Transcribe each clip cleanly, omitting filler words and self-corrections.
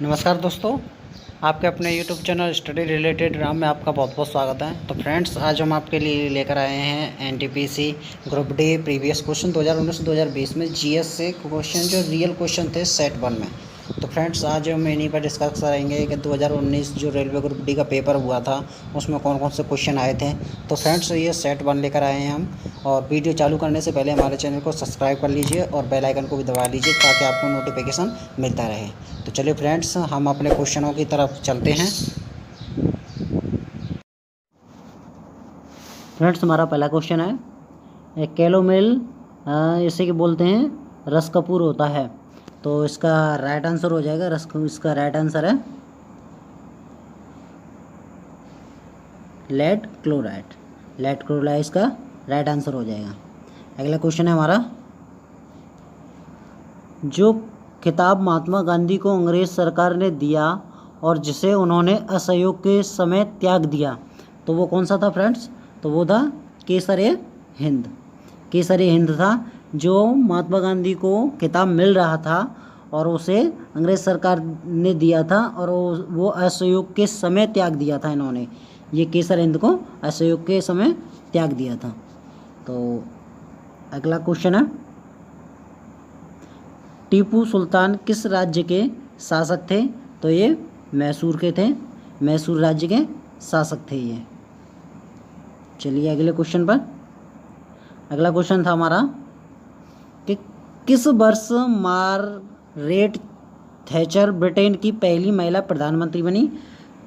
नमस्कार दोस्तों, आपके अपने YouTube channel study related Ram में आपका बहुत बहुत स्वागत है। तो फ्रेंड्स, आज हम आपके लिए लेकर आए हैं NTPC group D previous question 2019-2020 में जीएस से क्वेश्चन जो रियल क्वेश्चन थे सेट 1 में। तो फ्रेंड्स, आज हम इन्हीं पर डिस्कस करेंगे कि 2019 जो रेलवे ग्रुप डी का पेपर हुआ था उसमें कौन कौन से क्वेश्चन आए थे। तो फ्रेंड्स, ये सेट 1 लेकर आए हैं हम। और वीडियो चालू करने से पहले हमारे चैनल को सब्सक्राइब कर लीजिए और बेल आइकन को भी दबा लीजिए ताकि आपको नोटिफिकेशन मिलता रहे। तो चलिए फ्रेंड्स, हम अपने क्वेश्चनों की तरफ चलते हैं। फ्रेंड्स, हमारा पहला क्वेश्चन है कैलोमेल इसे कि बोलते हैं रस कपूर होता है। तो इसका राइट आंसर हो जाएगा इसका राइट आंसर है लेड क्लोराइड इसका राइट आंसर हो जाएगा। अगला क्वेश्चन है हमारा, जो खिताब महात्मा गांधी को अंग्रेज सरकार ने दिया और जिसे उन्होंने असहयोग के समय त्याग दिया, तो वो कौन सा था फ्रेंड्स? तो वो था केसर-ए-हिंद था। जो महात्मा गांधी को खिताब मिल रहा था और उसे अंग्रेज सरकार ने दिया था और वो असहयोग के समय त्याग दिया था। इन्होंने ये केसर-हिंद को असहयोग के समय त्याग दिया था। तो अगला क्वेश्चन है, टीपू सुल्तान किस राज्य के शासक थे? तो ये मैसूर के थे, मैसूर राज्य के शासक थे ये। चलिए अगले क्वेश्चन पर। अगला क्वेश्चन था हमारा कि किस वर्ष मार्गरेट थैचर ब्रिटेन की पहली महिला प्रधानमंत्री बनी?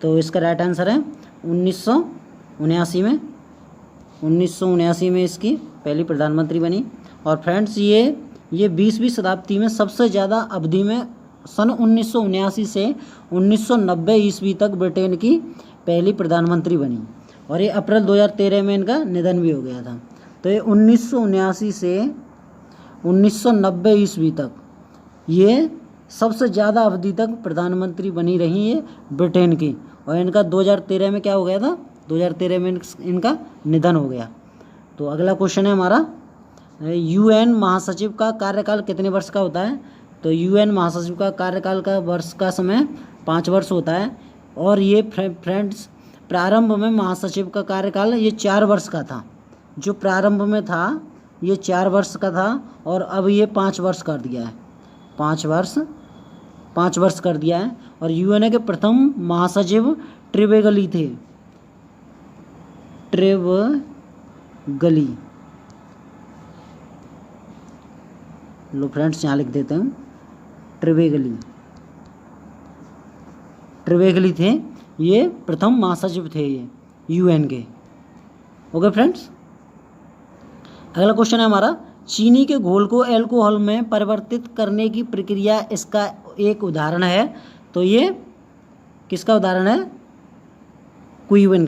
तो इसका राइट आंसर है 1979 में। 1979 में इसकी पहली प्रधानमंत्री बनी। और फ्रेंड्स, ये 20वीं शताब्दी में सबसे ज़्यादा अवधि में सन 1979 से 1990 ईस्वी तक ब्रिटेन की पहली प्रधानमंत्री बनी। और ये अप्रैल 2013 में इनका निधन भी हो गया था। तो ये 1979 से 1990 ईस्वी तक ये सबसे ज़्यादा अवधि तक प्रधानमंत्री बनी रही है ब्रिटेन की। और इनका 2013 में क्या हो गया था? 2013 में इनका निधन हो गया। तो अगला क्वेश्चन है हमारा, यूएन महासचिव का कार्यकाल कितने वर्ष का होता है? तो यूएन महासचिव का कार्यकाल का वर्ष का समय 5 वर्ष होता है। और ये फ्रेंड्स, प्रारंभ में महासचिव का कार्यकाल ये 4 वर्ष का था। जो प्रारंभ में था ये 4 वर्ष का था और अब ये 5 वर्ष कर दिया है। 5 वर्ष कर दिया है। और यूएन के प्रथम महासचिव ट्रेवेगली थे। ट्रेवेगली, लो फ्रेंड्स यहाँ लिख देते हैं, ट्रेवेगली थे ये प्रथम महासचिव थे ये यूएन के। ओके फ्रेंड्स, अगला क्वेश्चन है हमारा, चीनी के घोल को अल्कोहल में परिवर्तित करने की प्रक्रिया इसका एक उदाहरण है। तो ये किसका उदाहरण है? क्विन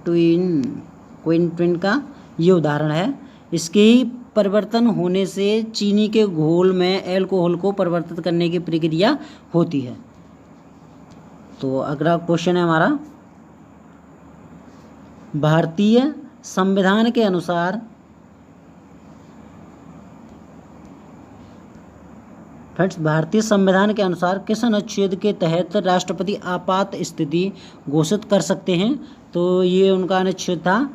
ट्विन का ये उदाहरण है। इसके ही परिवर्तन होने से चीनी के घोल में अल्कोहल को परिवर्तित करने की प्रक्रिया होती है। तो अगला क्वेश्चन है हमारा, भारतीय संविधान के अनुसार फ्रेंड्स, भारतीय संविधान के अनुसार किस अनुच्छेद के तहत राष्ट्रपति आपात स्थिति घोषित कर सकते हैं? तो ये उनका अनुच्छेद था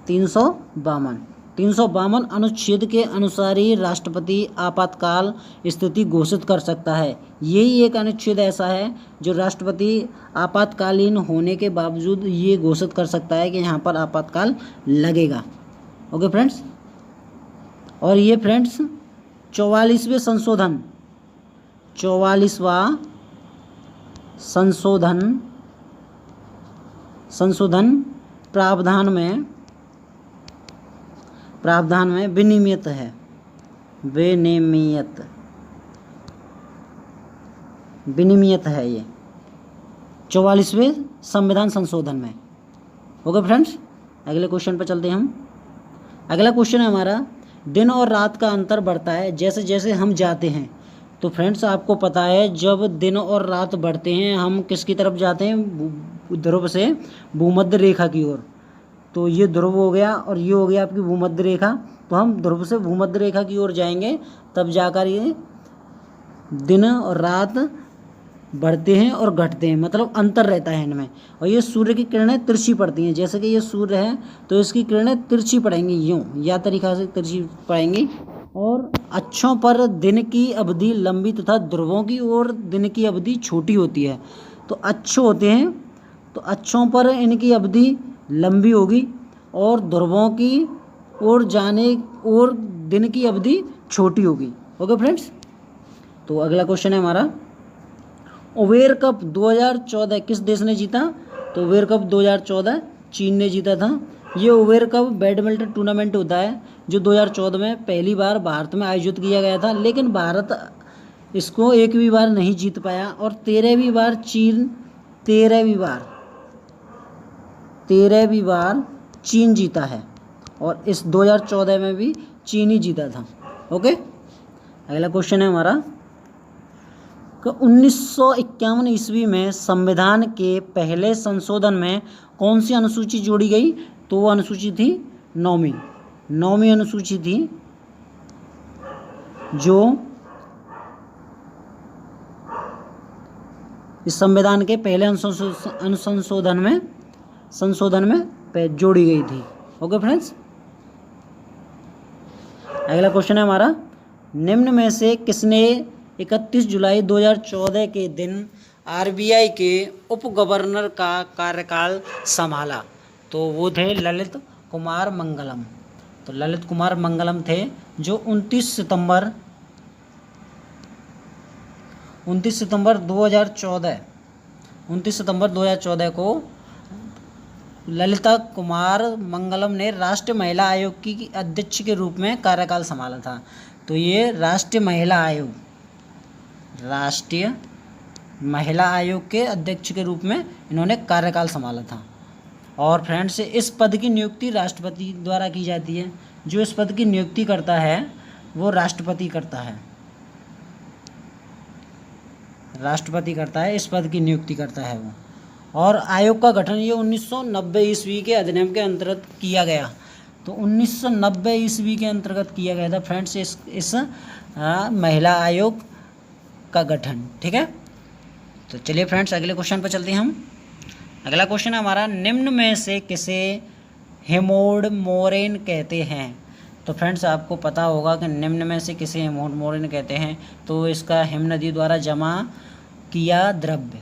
352 अनुच्छेद के अनुसार ही राष्ट्रपति आपातकाल स्थिति घोषित कर सकता है। यही एक अनुच्छेद ऐसा है जो राष्ट्रपति आपातकालीन होने के बावजूद ये घोषित कर सकता है कि यहाँ पर आपातकाल लगेगा। ओके फ्रेंड्स, और ये फ्रेंड्स 44वें संशोधन प्रावधान में विनियमित है। विनियमित है ये 44वें संविधान संशोधन में। ओके फ्रेंड्स, अगले क्वेश्चन पर चलते हैं हम। अगला क्वेश्चन है हमारा, दिन और रात का अंतर बढ़ता है जैसे जैसे हम जाते हैं। तो फ्रेंड्स, आपको पता है जब दिन और रात बढ़ते हैं हम किसकी तरफ जाते हैं? ध्रुव से भूमध्य रेखा की ओर। तो ये ध्रुव हो गया और ये हो गया आपकी भूमध्य रेखा। तो हम ध्रुव से भूमध्य रेखा की ओर जाएंगे, तब जाकर ये दिन और रात बढ़ते हैं और घटते हैं, मतलब अंतर रहता है इनमें। और ये सूर्य की किरणें तिरछी पड़ती हैं, जैसे कि ये सूर्य है तो इसकी किरणें तिरछी पड़ेंगी, यूँ या तरीक़ा से तिरछी पड़ेंगी। और अक्षों पर दिन की अवधि लंबी तथा ध्रुवों की ओर दिन की अवधि छोटी होती है। तो अक्षो होते हैं तो अक्षों पर इनकी अवधि लंबी होगी और ध्रुवों की ओर जाने और दिन की अवधि छोटी होगी। ओके फ्रेंड्स, तो अगला क्वेश्चन है हमारा, उबेर कप 2014 किस देश ने जीता? तो उबेर कप 2014 चीन ने जीता था। ये उबेर कप बैडमिंटन टूर्नामेंट होता है जो 2014 में पहली बार भारत में आयोजित किया गया था, लेकिन भारत इसको एक भी बार नहीं जीत पाया और 13वीं बार चीन 13वीं बार चीन जीता है और इस 2014 में भी चीन ही जीता था। ओके, अगला क्वेश्चन है हमारा कि 1951 ईस्वी में संविधान के पहले संशोधन में कौन सी अनुसूची जोड़ी गई? तो वो अनुसूची थी नौवीं अनुसूची थी, जो इस संविधान के पहले संशोधन में जोड़ी गई थी। ओके फ्रेंड्स, अगला क्वेश्चन है हमारा, निम्न में से किसने 31 जुलाई 2014 के दिन आरबीआई के उप गवर्नर का कार्यकाल संभाला? तो वो थे ललित कुमार मंगलम। तो ललित कुमार मंगलम थे जो 29 सितंबर 2014 को ललिता कुमार मंगलम ने राष्ट्रीय महिला आयोग की अध्यक्ष के रूप में कार्यकाल संभाला था। तो ये राष्ट्रीय महिला आयोग के अध्यक्ष के रूप में इन्होंने कार्यकाल संभाला था। और फ्रेंड्स, इस पद की नियुक्ति राष्ट्रपति द्वारा की जाती है। जो इस पद की नियुक्ति करता है वो राष्ट्रपति करता है, इस पद की नियुक्ति करता है वो। और आयोग का गठन ये 1990 ईस्वी के अधिनियम के अंतर्गत किया गया। तो 1990 ईस्वी के अंतर्गत किया गया था फ्रेंड्स इस महिला आयोग का गठन। ठीक है, तो चलिए फ्रेंड्स अगले क्वेश्चन पर चलते हैं हम। अगला क्वेश्चन है हमारा, निम्न में से किसे हेमोड मोरेन कहते हैं? तो फ्रेंड्स आपको पता होगा कि निम्न में से किसे हेमोड मोरेन कहते हैं। तो इसका हिम नदी द्वारा जमा किया द्रव्य।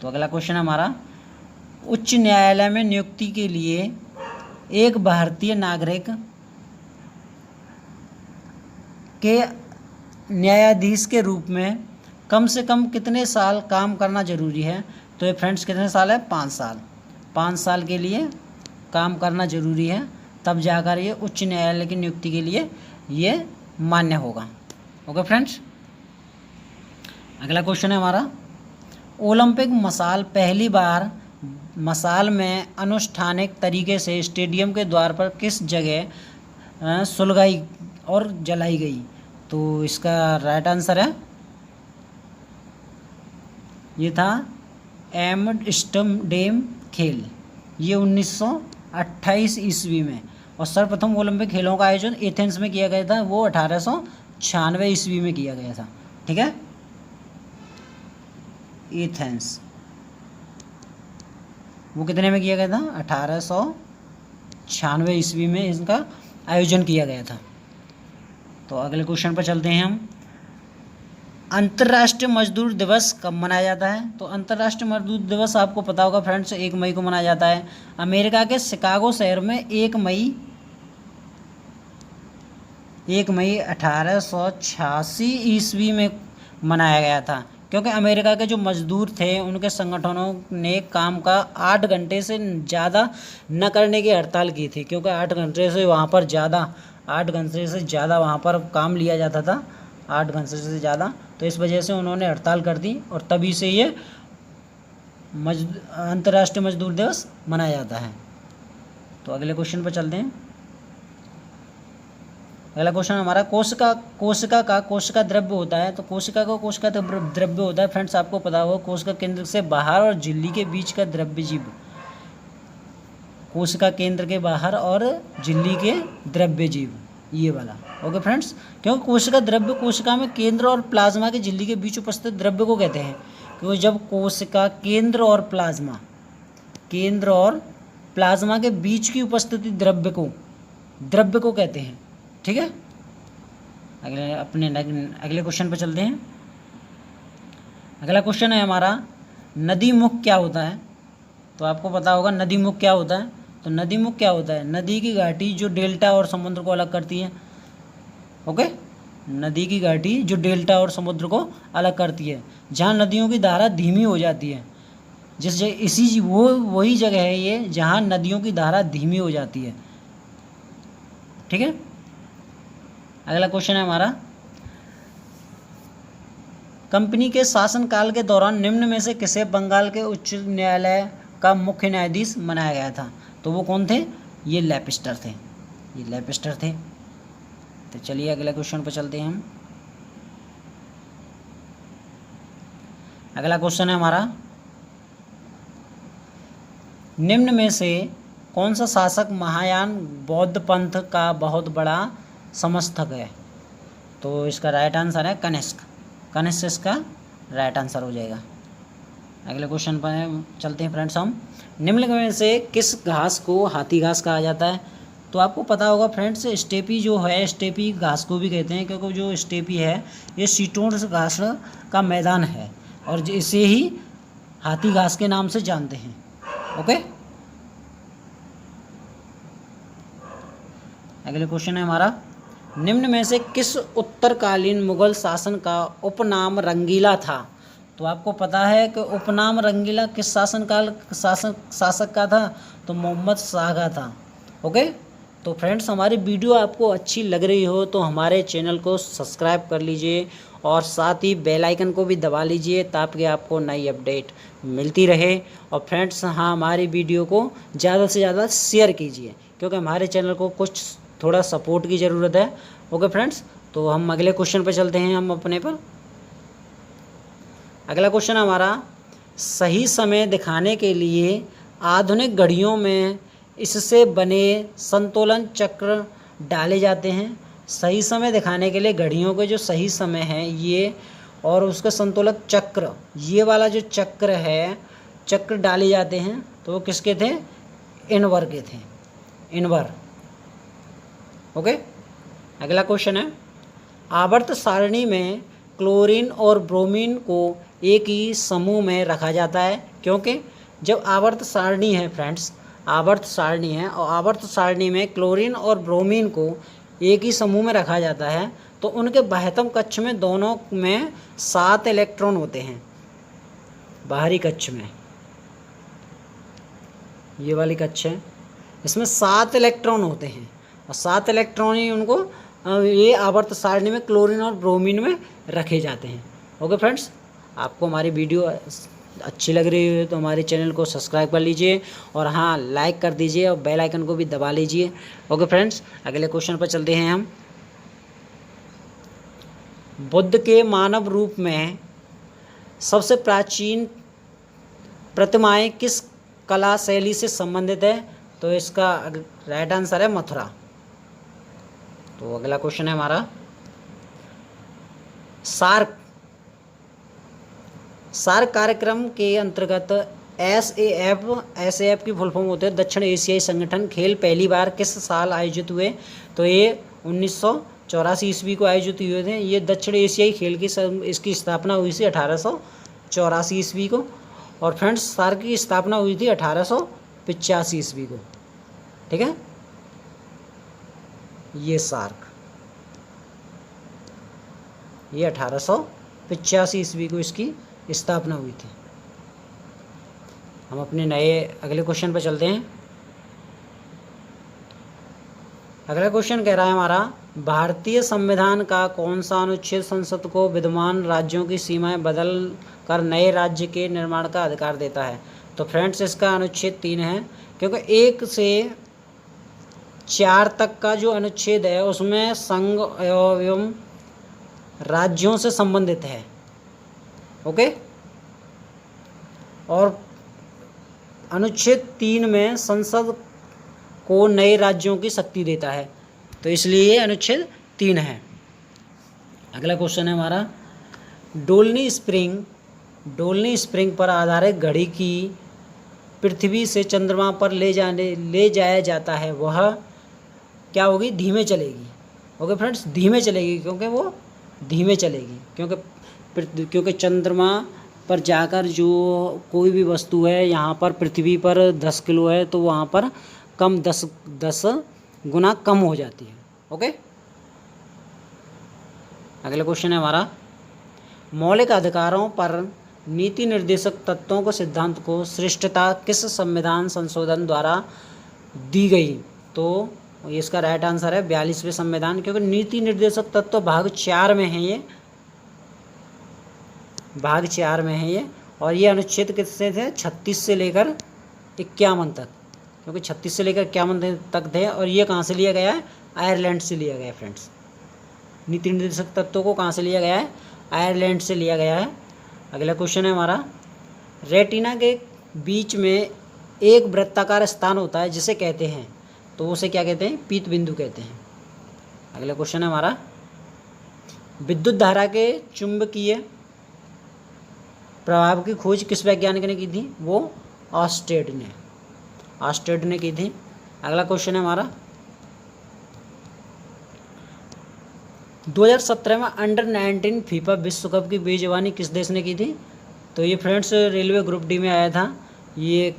तो अगला क्वेश्चन है हमारा, उच्च न्यायालय में नियुक्ति के लिए एक भारतीय नागरिक के न्यायाधीश के रूप में कम से कम कितने साल काम करना जरूरी है? तो ये फ्रेंड्स कितने साल है? 5 साल। 5 साल के लिए काम करना जरूरी है, तब जाकर ये उच्च न्यायालय की नियुक्ति के लिए ये मान्य होगा। ओके फ्रेंड्स, अगला क्वेश्चन है हमारा, ओलंपिक मशाल पहली बार मशाल में अनुष्ठानिक तरीके से स्टेडियम के द्वार पर किस जगह सुलगाई और जलाई गई? तो इसका राइट आंसर है, ये था एम्स्टर्डम खेल। ये 1928 ईस्वी में। और सर्वप्रथम ओलंपिक खेलों का आयोजन एथेंस में किया गया था, वो 1896 ईस्वी में किया गया था। ठीक है, एथेंस वो कितने में किया गया था? 1896 ईस्वी में इनका आयोजन किया गया था। तो अगले क्वेश्चन पर चलते हैं हम। अंतर्राष्ट्रीय मजदूर दिवस कब मनाया जाता है? तो अंतर्राष्ट्रीय मजदूर दिवस आपको पता होगा फ्रेंड्स 1 मई को मनाया जाता है। अमेरिका के शिकागो शहर में 1 मई 1886 ईस्वी में मनाया गया था, क्योंकि अमेरिका के जो मजदूर थे उनके संगठनों ने काम का 8 घंटे से ज़्यादा न करने की हड़ताल की थी, क्योंकि 8 घंटे से ज़्यादा वहाँ पर काम लिया जाता था, 8 घंटे से ज़्यादा। तो इस वजह से उन्होंने हड़ताल कर दी और तभी से ये अंतर्राष्ट्रीय मजदूर दिवस मनाया जाता है। तो अगले क्वेश्चन पर चलते हैं। अगला क्वेश्चन हमारा, कोशिका द्रव्य होता है। तो कोशिका द्रव्य होता है फ्रेंड्स, आपको पता होगा कोशिका केंद्र से बाहर और झिल्ली के बीच का द्रव्य जीव कोशिका केंद्र के बाहर और झिल्ली के द्रव्य जीव, ये वाला। ओके फ्रेंड्स, क्योंकि कोशिका द्रव्य कोशिका में केंद्र और प्लाज्मा की झिल्ली के बीच उपस्थित द्रव्य को कहते हैं। क्योंकि जब कोशिका केंद्र और प्लाज्मा के बीच की उपस्थिति द्रव्य को कहते हैं। ठीक है, अगले क्वेश्चन पर चलते हैं। अगला क्वेश्चन है हमारा, नदी मुख क्या होता है? तो आपको पता होगा नदी मुख क्या होता है। तो नदी मुख क्या होता है? नदी की घाटी जो डेल्टा और समुद्र को अलग करती है। ओके, नदी की घाटी जो डेल्टा और समुद्र को अलग करती है, जहाँ नदियों की धारा धीमी हो जाती है। वही जगह है ये जहाँ नदियों की धारा धीमी हो जाती है। ठीक है, अगला क्वेश्चन है हमारा, कंपनी के शासनकाल के दौरान निम्न में से किसे बंगाल के उच्च न्यायालय का मुख्य न्यायाधीश बनाया गया था? तो वो कौन थे? ये लेपिस्टर थे। तो चलिए अगले क्वेश्चन पर चलते हैं हम। अगला क्वेश्चन है हमारा, निम्न में से कौन सा शासक महायान बौद्ध पंथ का बहुत बड़ा समर्थक है? तो इसका राइट आंसर है कनिष्क इसका राइट आंसर हो जाएगा। अगले क्वेश्चन पर चलते हैं फ्रेंड्स हम। निम्न में से किस घास को हाथी घास कहा जाता है? तो आपको पता होगा फ्रेंड्स, स्टेपी जो है, स्टेपी घास को भी कहते हैं, क्योंकि जो स्टेपी है ये शीतोष्ण घास का मैदान है और इसे ही हाथी घास के नाम से जानते हैं। ओके, अगले क्वेश्चन है हमारा, निम्न में से किस उत्तरकालीन मुगल शासन का उपनाम रंगीला था? तो आपको पता है कि उपनाम रंगीला किस शासक का था? तो मोहम्मद शाह का था। ओके, तो फ्रेंड्स हमारी वीडियो आपको अच्छी लग रही हो तो हमारे चैनल को सब्सक्राइब कर लीजिए और साथ ही बेल आइकन को भी दबा लीजिए ताकि आपको नई अपडेट मिलती रहे। और फ्रेंड्स हाँ, हमारी वीडियो को ज़्यादा से ज़्यादा शेयर कीजिए, क्योंकि हमारे चैनल को कुछ थोड़ा सपोर्ट की ज़रूरत है। ओके फ्रेंड्स, तो हम अगले क्वेश्चन पर चलते हैं हम अपने पर। अगला क्वेश्चन हमारा, सही समय दिखाने के लिए आधुनिक घड़ियों में इससे बने संतुलन चक्र डाले जाते हैं। सही समय दिखाने के लिए घड़ियों के जो सही समय है ये और उसका संतुलन चक्र, ये वाला जो चक्र है, चक्र डाले जाते हैं। तो वो किसके थे? इनवर के थे, इनवर। ओके, अगला क्वेश्चन है, आवर्त सारणी में क्लोरीन और ब्रोमीन को एक ही समूह में रखा जाता है, क्योंकि जब आवर्त सारणी है फ्रेंड्स, आवर्त सारणी है और आवर्त सारणी में क्लोरीन और ब्रोमीन को एक ही समूह में रखा जाता है तो उनके बाह्यतम कक्ष में दोनों में 7 इलेक्ट्रॉन होते हैं। बाहरी कक्ष में, ये वाली कक्ष है, इसमें 7 इलेक्ट्रॉन होते हैं और 7 इलेक्ट्रॉन ही उनको ये आवर्त सारणी में क्लोरीन और ब्रोमीन में रखे जाते हैं। ओके फ्रेंड्स, आपको हमारी वीडियो अच्छी लग रही है तो हमारे चैनल को सब्सक्राइब कर लीजिए और हाँ, लाइक कर दीजिए और बेल आइकन को भी दबा लीजिए। ओके फ्रेंड्स, अगले क्वेश्चन पर चलते हैं हम। बुद्ध के मानव रूप में सबसे प्राचीन प्रतिमाएं किस कला शैली से संबंधित है? तो इसका राइट आंसर है मथुरा। तो अगला क्वेश्चन है हमारा, सार्क कार्यक्रम के अंतर्गत एसएएफ की फुल फॉर्म होते हैं दक्षिण एशियाई संगठन खेल पहली बार किस साल आयोजित हुए? तो ये 1984 ईस्वी को आयोजित हुए थे। ये दक्षिण एशियाई खेल की इसकी स्थापना हुई थी 1884 ईस्वी को और फ्रेंड्स सार्क की स्थापना हुई थी 1885 ईस्वी को। ठीक है, ये सार्क ये 1885 ईस्वी को इसकी स्थापना हुई थी। हम अपने नए अगले क्वेश्चन पर चलते हैं। अगला क्वेश्चन कह रहा है हमारा, भारतीय संविधान का कौन सा अनुच्छेद संसद को विद्यमान राज्यों की सीमाएं बदल कर नए राज्य के निर्माण का अधिकार देता है? तो फ्रेंड्स इसका अनुच्छेद 3 है, क्योंकि 1 से 4 तक का जो अनुच्छेद है उसमें संघ एवं राज्यों से संबंधित है। ओके, और अनुच्छेद 3 में संसद को नए राज्यों की शक्ति देता है, तो इसलिए अनुच्छेद 3 है। अगला क्वेश्चन है हमारा, डोल्नी स्प्रिंग पर आधारित घड़ी की पृथ्वी से चंद्रमा पर ले जाया जाता है, वह क्या होगी? धीमे चलेगी। ओके फ्रेंड्स, धीमे चलेगी, क्योंकि वो धीमे चलेगी, क्योंकि चंद्रमा पर जाकर जो कोई भी वस्तु है, यहाँ पर पृथ्वी पर 10 किलो है तो वहाँ पर 10 गुना कम हो जाती है। ओके, अगला क्वेश्चन है हमारा, मौलिक अधिकारों पर नीति निर्देशक तत्वों को सिद्धांत को श्रेष्ठता किस संविधान संशोधन द्वारा दी गई? तो इसका राइट आंसर है 42वें संविधान, क्योंकि नीति निर्देशक तत्व भाग 4 में है ये, भाग 4 में है ये, और ये अनुच्छेद कितने थे? 36 से लेकर 51 तक, क्योंकि 36 से लेकर 51 तक थे। और ये कहाँ से लिया गया है? आयरलैंड से लिया गया है फ्रेंड्स। नीति निर्देशक तत्वों को कहाँ से लिया गया है? आयरलैंड से लिया गया है। अगला क्वेश्चन है हमारा, रेटिना के बीच में एक वृत्ताकार स्थान होता है जिसे कहते हैं, तो उसे क्या कहते हैं? पीत बिंदु कहते हैं। अगला क्वेश्चन है हमारा, विद्युत धारा के चुंबकीय प्रभाव की खोज किस वैज्ञानिक ने की थी? वो ऑस्टेड ने की थी। अगला क्वेश्चन है हमारा, 2017 में अंडर 19 फीफा विश्व कप की मेजबानी किस देश ने की थी? तो ये फ्रेंड्स रेलवे ग्रुप डी में आया था। ये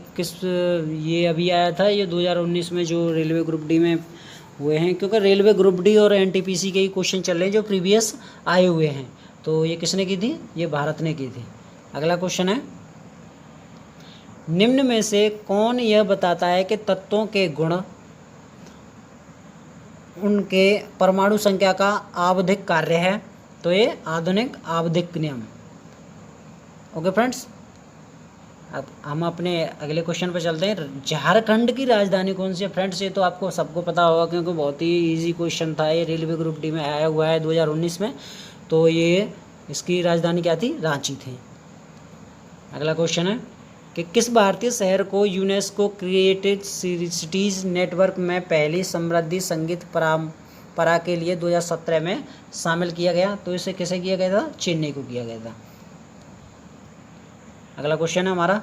अभी आया था, ये 2019 में जो रेलवे ग्रुप डी में हुए हैं, क्योंकि रेलवे ग्रुप डी और एनटीपीसी के ही क्वेश्चन चल रहे हैं जो प्रीवियस आए हुए हैं। तो ये किसने की थी? ये भारत ने की थी। अगला क्वेश्चन है, निम्न में से कौन यह बताता है कि तत्वों के गुण उनके परमाणु संख्या का आवधिक कार्य है? तो ये आधुनिक आवधिक नियम। ओके फ्रेंड्स, अब हम अपने अगले क्वेश्चन पर चलते हैं। झारखंड की राजधानी कौन सी है? फ्रेंड्स, ये तो आपको सबको पता होगा, क्योंकि बहुत ही इजी क्वेश्चन था, ये रेलवे ग्रुप डी में आया हुआ है 2019 में। तो ये इसकी राजधानी क्या थी? रांची थी। अगला क्वेश्चन है कि किस भारतीय शहर को यूनेस्को क्रिएटेड सिटीज़ नेटवर्क में पहली समृद्धि संगीत परंपरा के लिए 2017 में शामिल किया गया? तो इसे किसे किया गया था? चेन्नई को किया गया था। अगला क्वेश्चन है हमारा,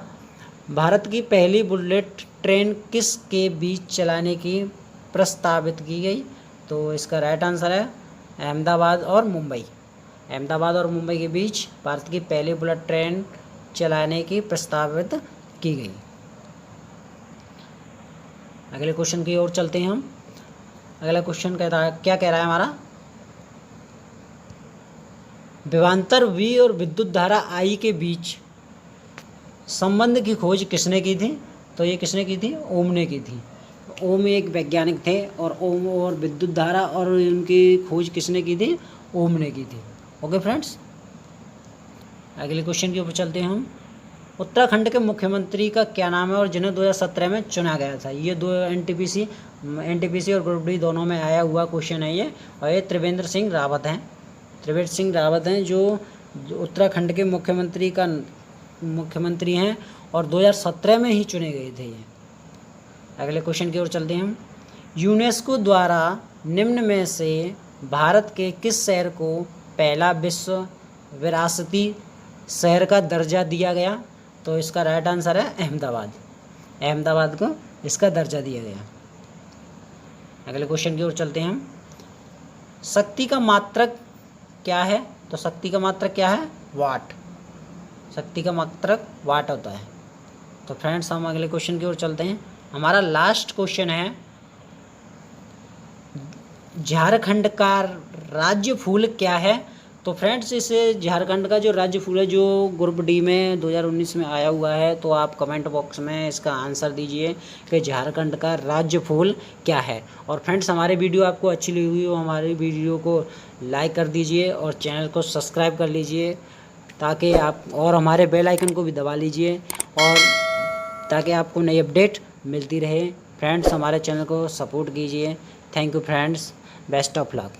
भारत की पहली बुलेट ट्रेन किस के बीच चलाने की प्रस्तावित की गई? तो इसका राइट आंसर है अहमदाबाद और मुंबई। अहमदाबाद और मुंबई के बीच भारत की पहली बुलेट ट्रेन चलाने की प्रस्तावित की गई। अगले क्वेश्चन की ओर चलते हैं हम। अगला क्वेश्चन क्या कह रहा है हमारा, विभवांतर V और विद्युत धारा I के बीच संबंध की खोज किसने की थी? तो ये किसने की थी? ओम ने की थी। ओम एक वैज्ञानिक थे, और ओम और विद्युत धारा और उनकी खोज किसने की थी? ओम ने की थी। ओके फ्रेंड्स, अगले क्वेश्चन के ऊपर चलते हैं हम। उत्तराखंड के मुख्यमंत्री का क्या नाम है और जिन्हें 2017 में चुना गया था? ये दो एनटीपीसी और ग्रुप डी दोनों में आया हुआ क्वेश्चन है ये, और ये त्रिवेंद्र सिंह रावत हैं जो उत्तराखंड के मुख्यमंत्री हैं, और 2017 में ही चुने गए थे ये। अगले क्वेश्चन की ओर चलते हैं हम। यूनेस्को द्वारा निम्न में से भारत के किस शहर को पहला विश्व विरासती शहर का दर्जा दिया गया? तो इसका राइट आंसर है अहमदाबाद को इसका दर्जा दिया गया। अगले क्वेश्चन की ओर चलते हैं हम। शक्ति का मात्रक क्या है? तो शक्ति का मात्रक क्या है? वाट। शक्ति का मात्रक वाट होता है। तो फ्रेंड्स, हम अगले क्वेश्चन की ओर चलते हैं। हमारा लास्ट क्वेश्चन है, झारखंड का राज्य फूल क्या है? तो फ्रेंड्स, इसे झारखंड का जो राज्य फूल है जो ग्रुप डी में 2019 में आया हुआ है, तो आप कमेंट बॉक्स में इसका आंसर दीजिए कि झारखंड का राज्य फूल क्या है। और फ्रेंड्स, हमारे वीडियो आपको अच्छी लगी हुई हो, हमारी वीडियो को लाइक कर दीजिए और चैनल को सब्सक्राइब कर लीजिए, ताकि आप और हमारे बेल आइकन को भी दबा लीजिए, और ताकि आपको नई अपडेट मिलती रहे। फ्रेंड्स, हमारे चैनल को सपोर्ट कीजिए। Thank you friends, best of luck.